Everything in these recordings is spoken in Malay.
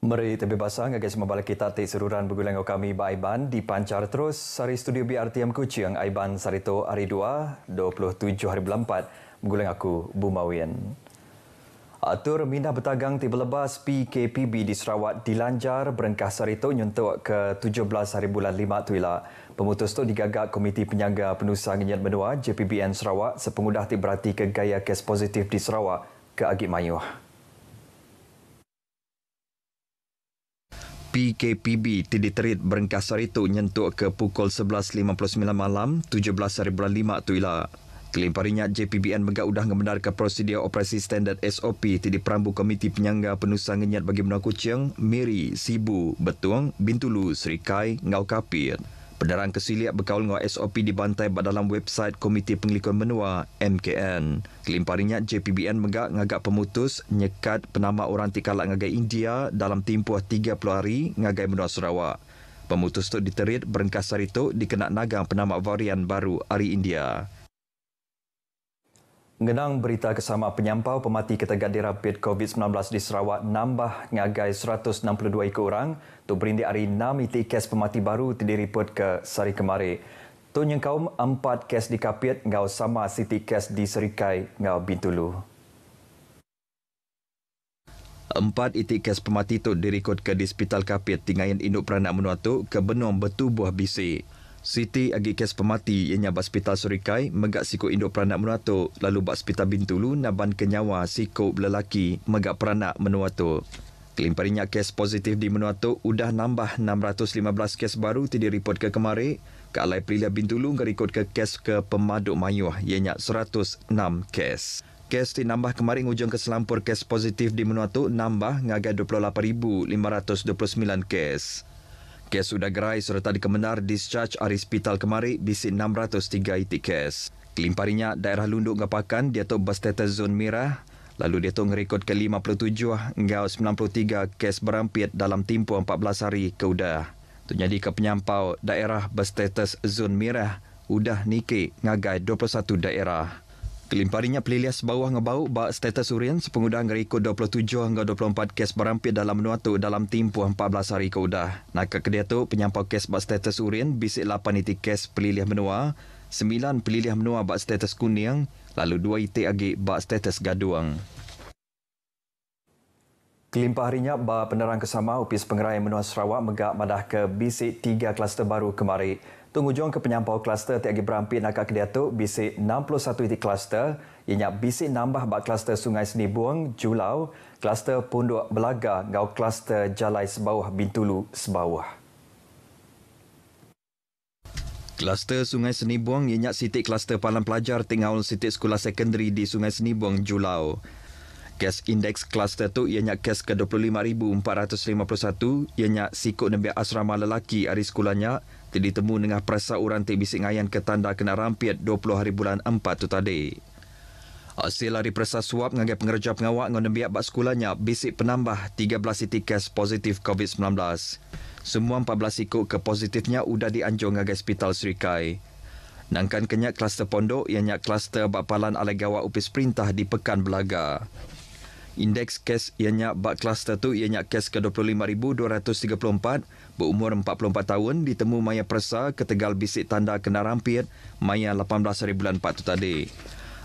Meri terbebasang agak semua balik kita tik seruran bergulang kami ba Aiban dipancar terus sari studio BRTM Kuching Aiban Sarito hari 2 27 hari bulan 4 bergulang aku Bumawian. Atur mindah bertagang tiba lepas PKPB di Sarawak dilanjar berengkah Sarito nyuntuk ke 17 hari bulan 5 tuila. Pemutus tu digagak Komiti Penyangga Penusa Ngenyat Benua JPBN Sarawak sepengudah berarti ke gaya kes positif di Sarawak ke Agip Mayuh. PKPB diterit berengkah Sarito nyentuk ke pukul 11.59 malam 17 hari bulan 5 tuila. Kelimparinya JPBN megak udah ngemendar ke prosedur operasi standard SOP di Perambu Komiti Penyangga Penusa Ngenyat bagi Benua Kuching, Miri, Sibu, Betuang, Bintulu, Serikai, Ngau Kapit. Penderang kesiliak berkaul dengan SOP dibantai dalam website Komiti Penglikuan Benua MKN. Kelimparinya JPBN megak ngagak pemutus nyekat penama orang tikalak ngagai India dalam tempoh 30 hari ngagai Benua Sarawak. Pemutus tu diterit berengkas Sarito dikenak nagang penama varian baru hari India. Ngenang berita kesama penyampau pemati ketegak dirapit COVID-19 di Sarawak nambah ngagai 162 ekor orang. Tu berindik hari 6 itik kes pemati baru diripot ke Sari Kemari. Tu nyengkaum 4 kes di Kapit ngau sama siti kes di Serikai ngau Bintulu. 4 itik kes pemati tu dirikut ke di Hospital Kapit tinggayan induk peranak menua tu ke Benong Betubuh Bisik. Siti agi kes pemati ianya bak Hospital Serikai megak siku induk peranak menua tu lalu bak Hospital Bintulu naban kenyawa siku lelaki megak peranak menua tu. Kelimparinya kes positif di menua tu udah nambah 615 kes baru diripot ke Kemari. Ke Alai Perilihan Bintulu ngerikut ke kes ke Pemaduk Mayuh ianya 106 kes. Kes dinambah kemarin ujung ke selampur kes positif di menua tu nambah ngagai 28,529 kes. Kes sudah gerai serta dikemenar discharge dari hospital Kemari bisi 603 itik kes. Kelimparinya daerah Lunduk Ngapakan dia tu berstatus zon merah. Lalu dia tu ngerikut ke 57 hingga 93 kes berampit dalam tempoh 14 hari ke udah. Tu jadi ke penyampau daerah berstatus zon merah udah niki ngagai 21 daerah. Kelimparinya pelilias bawah ngebau bak status urian sepengudah ngerikut 27 hingga 24 kes berampit dalam menua tu dalam tempoh 14 hari ke udah. Nak ke dia tu penyampau kes bak status urian bisik 8 itik kes peliliah menua, 9 peliliah menua bak status kuning, lalu 2 itik lagi bak status gaduang. Kelimpah harinya ba penerang kesama Upis Pengerai Menua Sarawak megak madah ke bisik 3 kluster baru Kemari. Tungujung ke penyampau kluster tiagi berampit nakak ke dia tu bisik 61 itik kluster, ianya bisik nambah bak kluster Sungai Seni Buang, Julau, kluster Pondok Belaga, ngau kluster Jalai Sebawah Bintulu Sebawah. Kluster Sungai Seni Buang ianya sitik kluster palan pelajar tinggal sitik sekolah sekondari di Sungai Seni Buang, Julau. Kes indeks kluster tu ianya kes ke 25,451, ianya sikut nembiak asrama lelaki hari sekolahnya ditemu dengan perasa orang bisik ngayan ke tanda kena rampit 20 hari bulan 4 tu tadi. Hasil hari perasa suap ngagai pengerja pengawak dengan nembiak bak sekolahnya bisik penambah 13 itik kes positif COVID-19. Semua 14 ikut ke positifnya udah dianjung ngagai Hospital Serikai. Nangkan kenyak kluster pondok ianya kluster bak palan alai gawak upis perintah di Pekan Belaga. Indeks kes ianya bak kluster tu ianya kes ke 25,234 berumur 44 tahun ditemu maya persa ke Tegal bisik tanda kena rampit maya 18 hari bulan 4 tu tadi.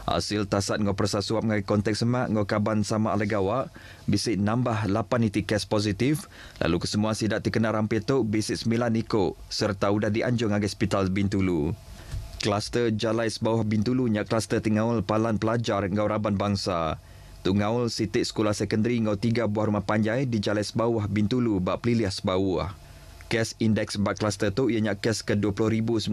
Hasil tasat ngau persa suap ngai konteks semak ngau kaban sama Alegawa bisik nambah 8 itik kes positif lalu kesemua sidak dikena rampit tu bisik 9 ikut serta udah dianjung ngai Hospital Bintulu. Kluster Jalai Sebawah Bintulu nya kluster tinggal palan pelajar ngau Raban Bangsa. Tunggaul sitik sekolah sekondari ngau 3 buah rumah panjai di Jalai Sebawah Bintulu bak peliliah Sebawah. Kes indeks bak kluster tu ianya kes ke 20,986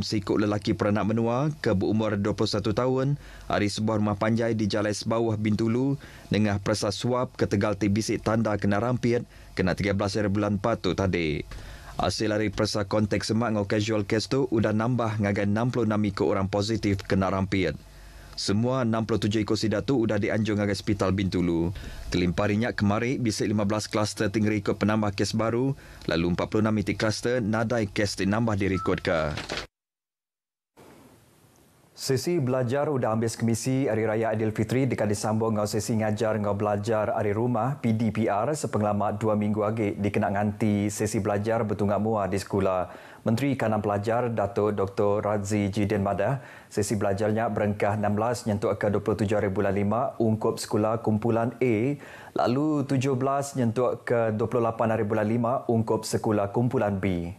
sikut lelaki peranak menua ke berumur 21 tahun hari sebuah rumah panjai di Jalai Sebawah Bintulu dengan perasa suap ke Tegal bisik tanda kena rampit kena 13 hari bulan 4 tu tadi. Hasil dari persa konteks semak ngau casual case tu udah nambah ngagai 66 ikut orang positif kena rampit. Semua 67 ekor sidat tu udah dianjung ngagai Hospital Bintulu. Kelimparinya Kemari bisik 15 kluster tinggal ikut penambah kes baru, lalu 46 itik kluster nadai kes dinambah dirikut ke. Sesi belajar udah habis kemisi Hari Raya Aidilfitri dekat disambung dengan sesi ngajar dengan belajar hari rumah PDPR sepengalaman 2 minggu lagi dikenal nganti sesi belajar bertunggak mua di sekolah. Menteri Kanan Pelajar Datuk Dr. Razzie Jidin Madah, sesi belajarnya berengkah 16 nyentuk ke 27 hari bulan 5 ungkup sekolah kumpulan A, lalu 17 nyentuk ke 28 hari bulan 5 ungkup sekolah kumpulan B.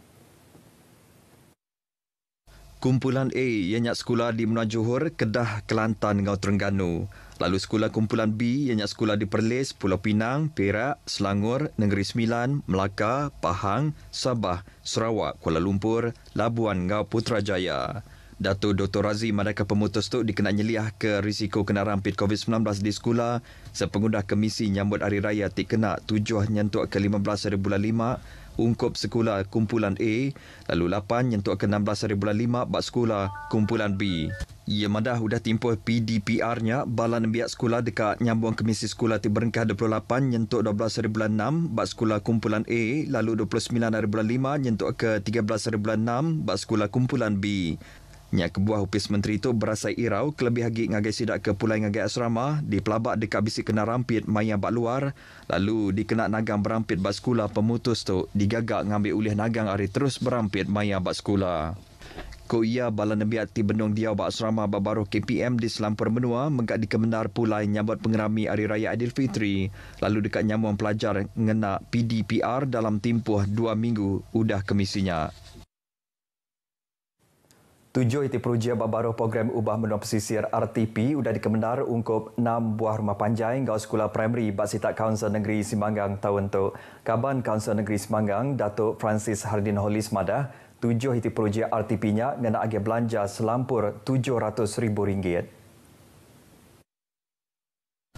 Kumpulan A ianya sekolah di Menua Johor, Kedah, Kelantan dengan Terengganu. Lalu sekolah kumpulan B ianya sekolah di Perlis, Pulau Pinang, Perak, Selangor, Negeri Sembilan, Melaka, Pahang, Sabah, Sarawak, Kuala Lumpur, Labuan dengan Putrajaya. Datuk Dr. Razzie Madaka pemutus tu dikenal nyeliah ke risiko kena rampit COVID-19 di sekolah sepengundah kemisi nyambut Hari Raya tik kena 7 nyentuk ke 15 hari bulan 5 ungkup sekolah kumpulan A, lalu 8 nyentuk ke 16 hari bulan 5 bak sekolah kumpulan B. Ia madah sudah timpuh PDPR-nya balan biak sekolah dekat nyambung kemisi sekolah ti berengkah 28 nyentuk 12 hari bulan 6 bak sekolah kumpulan A, lalu 29 hari bulan 5 nyentuk ke 13 hari bulan 6 bak sekolah kumpulan B. Nyak kebuah upis menteri itu berasai irau kelebih hagi ngagai sidak ke pulai ngagai asrama di pelabak dekat bisik kena rampit maya bak luar, lalu dikena nagang berampit bak sekolah pemutus tu digagak ngambil ulih nagang hari terus berampit maya bak sekolah. Ko ia balan nebiat ti benung diau bak asrama bak baru KPM di Selampur Menua menggak di Kemenar pulai nyambut pengerami Hari Raya Aidilfitri, lalu dekat nyambung pelajar ngena PDPR dalam tempoh 2 minggu udah kemisinya. 7 iti projek baru program ubah menua pesisir RTP sudah dikemendar ungkup 6 buah rumah panjai ngau sekolah primary bak sitak Kaunsil Negeri Semanggang tahun tu. Kaban Kaunsil Negeri Semanggang, Datuk Francis Hardin Holis Madah, 7 iti projek RTP-nya ngena agi belanja selampur RM700,000.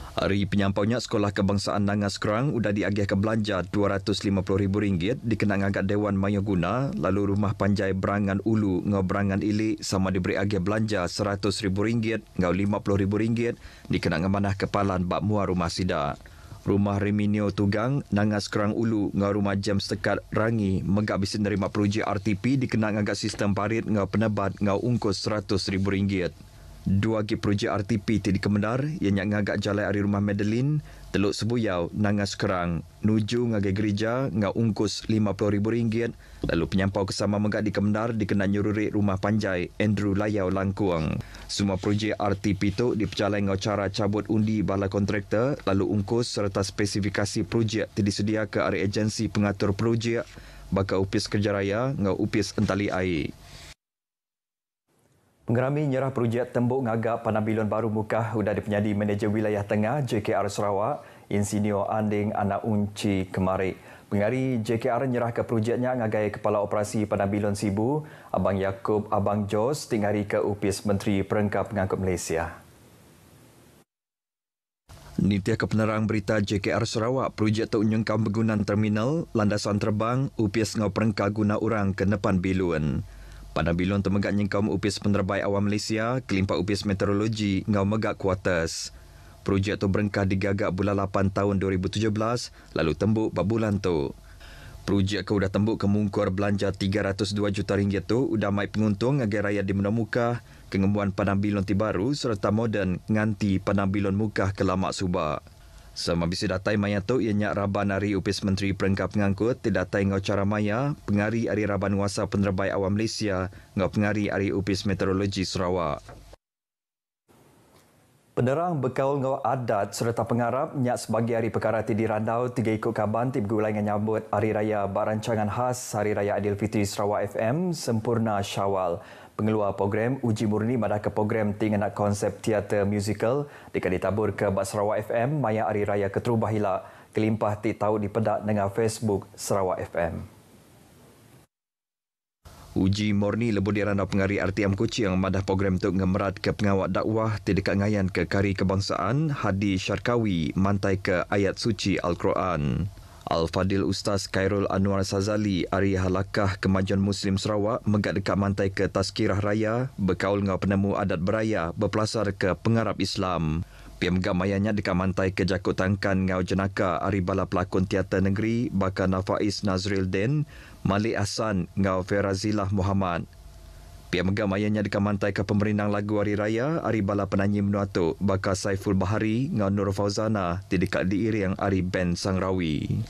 Hari penyampaunya Sekolah Kebangsaan Nangas Kerang sudah diagih ke belanja RM250,000 dikenang agak Dewan Mayoguna, lalu rumah panjai Berangan Ulu ngau Berangan Ilik sama diberi agih belanja RM100,000 ngau RM50,000 dikenang amanah kepalan bak mua rumah sida. Rumah Reminio Tugang Nangas Kerang Ulu ngau rumah James Tekat Rangi megak bisa nerima projek RTP dikenang agak sistem parit ngau penebat ngau ungkus RM100,000. 2 lagi projek RTP ti di Kemendar ianya ngagak jalan ari rumah Madeline, Teluk Sebuyau, Nangas Kerang, nuju ngagai gereja ngau ungkus RM50,000, lalu penyampau kesama megak di Kemendar dikenal nyururik rumah panjai Andrew Layau Langkuang. Semua projek RTP tu dipercalai ngau cara cabut undi bala kontraktor, lalu ungkus serta spesifikasi projek ti disedia ke ari agensi pengatur projek baka upis kerja raya ngau upis entali air. Pengerami nyerah projek tembok ngagak Panabilon Baru Mukah sudah dipenyadi Manager Wilayah Tengah JKR Sarawak, Insinyur Anding Anak Unci Kemarik. Pengari JKR nyerah ke projeknya ngagai Kepala Operasi Panabilon Sibu, Abang Yaakob Abang Jos, tingari ke upis Menteri Perengkap Pengangkut Malaysia. Nitiah ke penerang berita JKR Sarawak, projek tu nyengkau penggunaan terminal, landasan terbang, upis ngau perengkap guna orang ke depan bilun. Panabilon temegak nyengkau upis penerbai awam Malaysia, kelimpa upis meteorologi ngau megak kuartus. Projek tu berengkah digagak bulan 8 tahun 2017, lalu tembuk pada bulan tu. Projek ke udah tembuk kemungkur belanja RM302 juta tu, udah mai penguntung agar rakyat di Menua Mukah, kengembuan Panabilon ti baru serta moden nganti Panabilon Mukah ke Lamak Subak. Sama bisi datai maya tu ianya raban hari upis Menteri Perengkap Pengangkut tidak datai ngau cara maya pengari hari raban wasa penerbai awam Malaysia ngau pengari hari upis meteorologi Sarawak. Penerang berkaul ngau adat serta pengarap nyak sebagai hari perkara ti dirandau 3 ikut kaban ti bergulai dengan nyambut Hari Raya Barancangan Khas Hari Raya Aidilfitri Sarawak FM Sempurna Syawal. Pengeluar program Uji Murni madah ke program tinggal nak konsep teater musical dekat ditabur ke Bas Sarawak FM maya Hari Raya Keterubah Hilak kelimpah ti tahu dipedak dengan Facebook Sarawak FM. Uji Murni lebih dirandau pengari RTM Kuching madah program tu ngemerat ke pengawat dakwah ti dekat ngayan ke kari kebangsaan Hadi Syarkawi mantai ke ayat suci Al-Quran. Al-Fadil Ustaz Khairul Anwar Sazali Ari Halakah Kemajuan Muslim Sarawak megak dekat mantai ke Tazkirah Raya berkaul ngau penemu adat beraya berpelasar ke pengarap Islam. Pihak megak mayanya dekat mantai ke Jakut Tangkan ngau jenaka Ari Bala Pelakon Teater Negeri Bakar Nafais Nazril Den, Malik Hassan ngau Ferazilah Muhammad. Pihak megam ayahnya dikamantai ke pemerintah lagu Hari Raya, Ari Bala Penanyi Menuatuk, Bakar Saiful Bahari dengan Nur Fauzana, tidak diiring Ari Ben Sangrawi.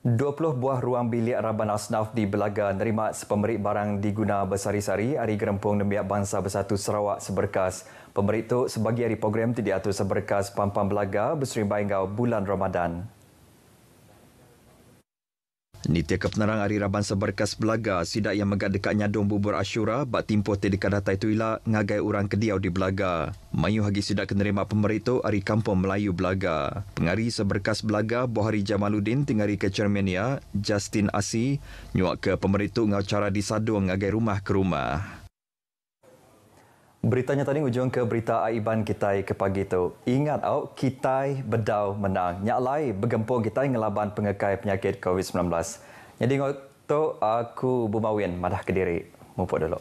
20 buah ruang bilik Raban Asnaf di Belaga nerima sepemerik barang diguna bersari-sari Hari Gerempung Nemiak Bangsa Bersatu Sarawak seberkas. Pemerik itu sebagai hari program tidak atur seberkas Pampang Belaga berseribai hingga bulan Ramadan. Nitia kepenerang Hari Raban seberkas Belaga, sidak yang megak dekat nyadung bubur Asyura, bak timpoh di kadatai tuila, ngagai orang kediau di Belaga. Mayu hagi sidak kenerima pemerintah Hari Kampung Melayu Belaga. Pengari seberkas Belaga, Bohari Jamaluddin, tingari ke Cermenia, Justin Asi, nyuak ke pemerintah ngau cara disadung ngagai rumah ke rumah. Beritanya tadi ujung ke berita Aiban Kitai ke pagi itu. Ingat Kitai bedau menang. Nyak lai bergempur Kitai ngelaban pengekai penyakit COVID-19. Jadi ngau tu aku Bumawin madah Kediri. Mumpuk dulu.